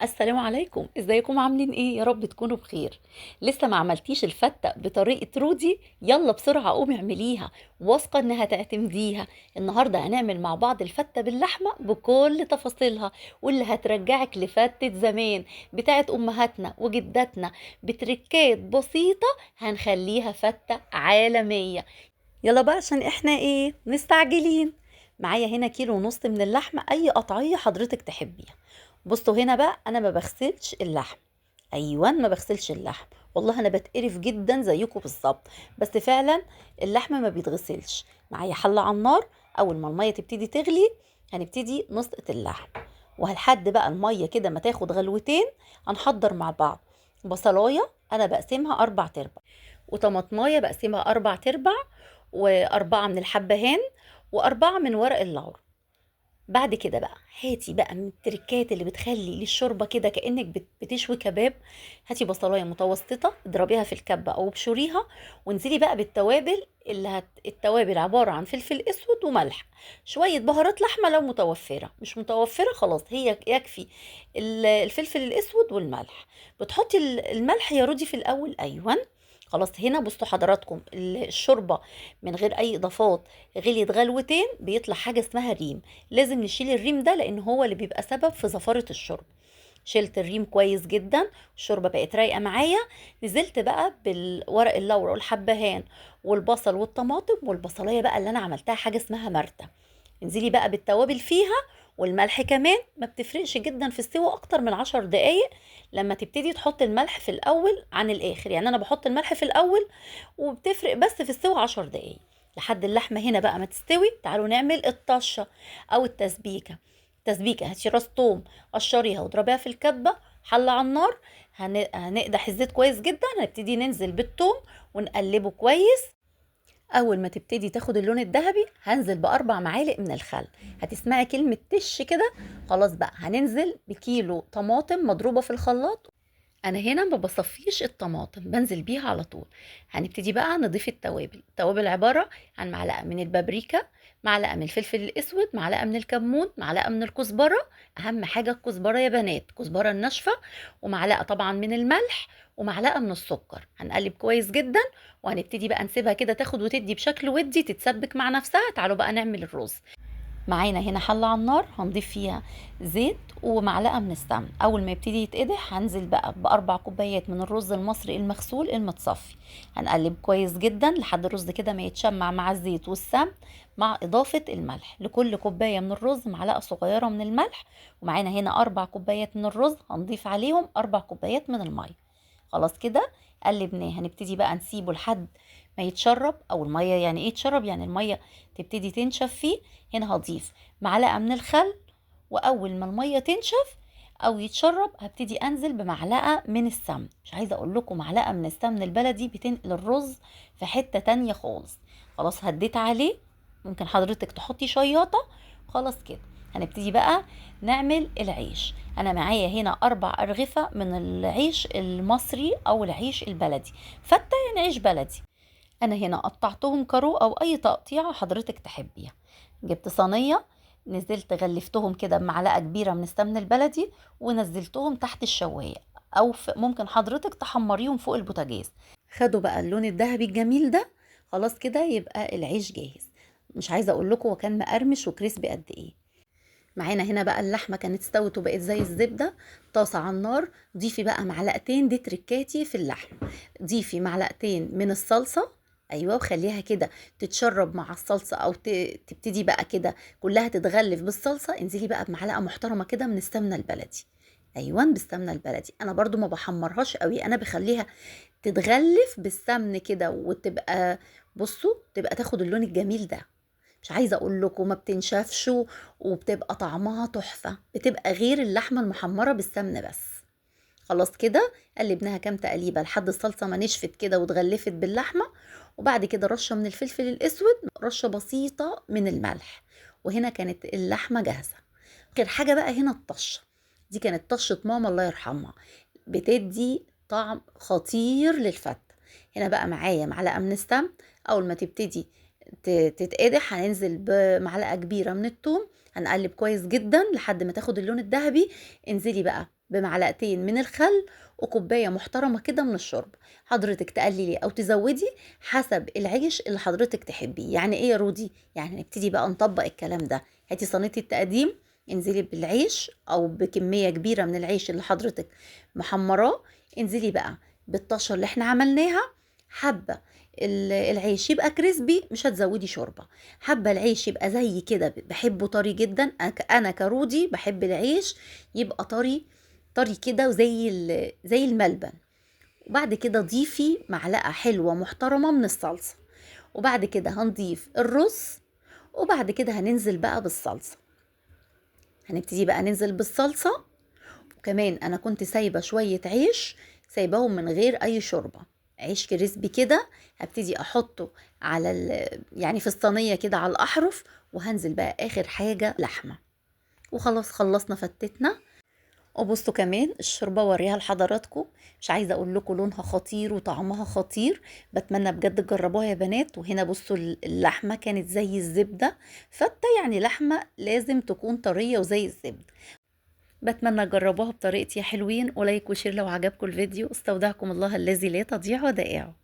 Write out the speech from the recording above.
السلام عليكم، ازيكم عاملين ايه؟ يا رب تكونوا بخير. لسه ما عملتيش الفتة بطريقة رودي؟ يلا بسرعة قومي اعمليها، واثقة انها تعتمديها. النهاردة هنعمل مع بعض الفتة باللحمة بكل تفاصيلها، واللي هترجعك لفتة زمان بتاعت امهاتنا وجداتنا. بتركات بسيطة هنخليها فتة عالمية. يلا بقى عشان احنا ايه مستعجلين. معايا هنا كيلو ونص من اللحمة، اي قطعية حضرتك تحبيها. بصوا هنا بقى انا ما بغسلش اللحم. ايوه ما بغسلش اللحم. والله انا بتقرف جدا زيكم بالظبط. بس فعلا اللحم ما بيتغسلش. معايا حلة على النار، اول ما المية تبتدي تغلي هنبتدي نسقط اللحم. وهلحد بقى المية كده ما تاخد غلوتين هنحضر مع بعض. بصلاية انا بقسمها 4 تربع، وطماطمايه بقسمها 4 تربع، وأربعة من الحبهان، وأربعة من ورق اللورا. بعد كده بقى هاتي بقى من التركات اللي بتخلي للشوربه كده كأنك بتشوي كباب. هاتي بصلايه متوسطه اضربيها في الكبه او ابشريها، وانزلي بقى بالتوابل التوابل عباره عن فلفل اسود وملح، شويه بهارات لحمه لو متوفره. مش متوفره خلاص هي يكفي الفلفل الاسود والملح. بتحطي الملح يا رودي في الاول، ايوه. خلاص هنا بصوا حضراتكم الشوربه من غير اي اضافات غليت غلوتين بيطلع حاجه اسمها ريم. لازم نشيل الريم ده لان هو اللي بيبقى سبب في زفارة الشرب. شلت الريم كويس جدا، الشوربه بقت رايقه معايا. نزلت بقى بالورق اللورا والحبهان والبصل والطماطم والبصلايه بقى اللي انا عملتها حاجه اسمها مرتة. انزلي بقى بالتوابل فيها، والملح كمان ما بتفرقش جدا في السوا اكتر من 10 دقايق. لما تبتدي تحط الملح في الاول عن الاخر، يعني انا بحط الملح في الاول وبتفرق بس في السوا 10 دقايق. لحد اللحمه هنا بقى ما تستوي تعالوا نعمل الطشه او التسبيكه. تسبيكه هاتي راس توم، قشريها واضربيها في الكبه. حله على النار، هنقدح الزيت كويس جدا، هنبتدي ننزل بالثوم ونقلبه كويس. اول ما تبتدي تاخد اللون الذهبي هنزل ب4 معالق من الخل. هتسمعي كلمة تش كده. خلاص بقى هننزل بكيلو طماطم مضروبة في الخلاط. انا هنا ما بصفيش الطماطم، بنزل بيها على طول. هنبتدي بقى نضيف التوابل عبارة عن معلقة من البابريكا، معلقة من الفلفل الاسود، معلقة من الكمون، معلقة من الكزبرة. اهم حاجة الكزبرة يا بنات، كزبرة الناشفة. ومعلقة طبعا من الملح، ومعلقة من السكر. هنقلب كويس جدا، وهنبتدي بقى نسيبها كده تاخد وتدي بشكل ودي تتسبك مع نفسها. تعالوا بقى نعمل الرز. معانا هنا حلة على النار هنضيف فيها زيت ومعلقة من السمن. أول ما يبتدي يتقدح هنزل بقى ب4 كوبايات من الرز المصري المغسول المتصفي. هنقلب كويس جدا لحد الرز كده ما يتشمع مع الزيت والسمن، مع إضافة الملح. لكل كوباية من الرز معلقة صغيرة من الملح. ومعانا هنا 4 كوبايات من الرز هنضيف عليهم 4 كوبايات من المية. خلاص كده قلبناه. هنبتدي بقى نسيبه لحد ما يتشرب، او الميه يعني ايه يتشرب، يعني الميه تبتدي تنشف فيه. هنا هضيف معلقه من الخل، واول ما الميه تنشف او يتشرب هبتدي انزل بمعلقه من السمن. مش عايزه اقول لكم معلقه من السمن البلدي بتنقل الرز في حته تانية خالص. خلاص هديت عليه، ممكن حضرتك تحطي شياطه. خلاص كده هنبتدي بقى نعمل العيش. انا معايا هنا 4 ارغفه من العيش المصري او العيش البلدي. فته يعني عيش بلدي. انا هنا قطعتهم كارو او اي تقطيعه حضرتك تحبيها. جبت صينيه، نزلت غلفتهم كده بمعلقه كبيره من السمن البلدي، ونزلتهم تحت الشوايه، او ممكن حضرتك تحمريهم فوق البوتاجاز. خدوا بقى اللون الذهبي الجميل ده. خلاص كده يبقى العيش جاهز. مش عايزه اقول لكم هو كان مقرمش وكريسبي قد ايه. معانا هنا بقى اللحمه كانت استوت وبقت زي الزبده. طاسه على النار، ضيفي بقى معلقتين، دي تركاتي في اللحم. ضيفي معلقتين من الصلصه. ايوه وخليها كده تتشرب مع الصلصه، او تبتدي بقى كده كلها تتغلف بالصلصه. انزلي بقى بمعلقه محترمه كده من السمنه البلدي. ايوه بالسمنه البلدي. انا برضو ما بحمرهاش قوي، انا بخليها تتغلف بالسمن كده وتبقى، بصوا تبقى تاخد اللون الجميل ده. مش عايزه اقول لكم ما بتنشفش وبتبقى طعمها تحفه، بتبقى غير اللحمه المحمره بالسمنه بس. خلاص كده قلبناها كام تقليبه لحد الصلصه ما نشفت كده واتغلفت باللحمه. وبعد كده رشه من الفلفل الاسود، رشه بسيطه من الملح. وهنا كانت اللحمه جاهزه. غير حاجه بقى هنا الطشه. دي كانت طشه ماما الله يرحمها، بتدي طعم خطير للفت. هنا بقى معايا معلقه من السمن. اول ما تبتدي تتقدح هننزل بمعلقه كبيره من الثوم. هنقلب كويس جدا لحد ما تاخد اللون الذهبي. انزلي بقى بمعلقتين من الخل وكوباية محترمة كده من الشوربة. حضرتك تقللي أو تزودي حسب العيش اللي حضرتك تحبيه. يعني إيه يا رودي؟ يعني نبتدي بقى نطبق الكلام ده. هاتي صينية التقديم، انزلي بالعيش أو بكمية كبيرة من العيش اللي حضرتك محمراه. انزلي بقى بالطشة اللي احنا عملناها. حبة العيش يبقى كريسبي مش هتزودي شوربة. حبة العيش يبقى زي كده بحبه طري جدا، أنا كرودي بحب العيش يبقى طري طري كده وزي زي الملبن. وبعد كده ضيفي معلقة حلوة محترمة من الصلصة. وبعد كده هنضيف الرز. وبعد كده هننزل بقى بالصلصة. هنبتدي بقى ننزل بالصلصة. وكمان انا كنت سايبة شوية عيش، سايباهم من غير اي شوربة، عيش كريسبي كده. هبتدي احطه على يعني في الصينية كده على الاحرف. وهنزل بقى اخر حاجة لحمة. وخلاص خلصنا فتتنا. وبصوا كمان الشوربه وريها لحضراتكم. مش عايزه اقول لكم لونها خطير وطعمها خطير. بتمنى بجد تجربوها يا بنات. وهنا بصوا اللحمه كانت زي الزبده. فته يعني لحمه لازم تكون طريه وزي الزبده. بتمنى تجربوها بطريقتي يا حلوين. ولايك وشير لو عجبكم الفيديو. استودعكم الله الذي لا تضيع ودائعه.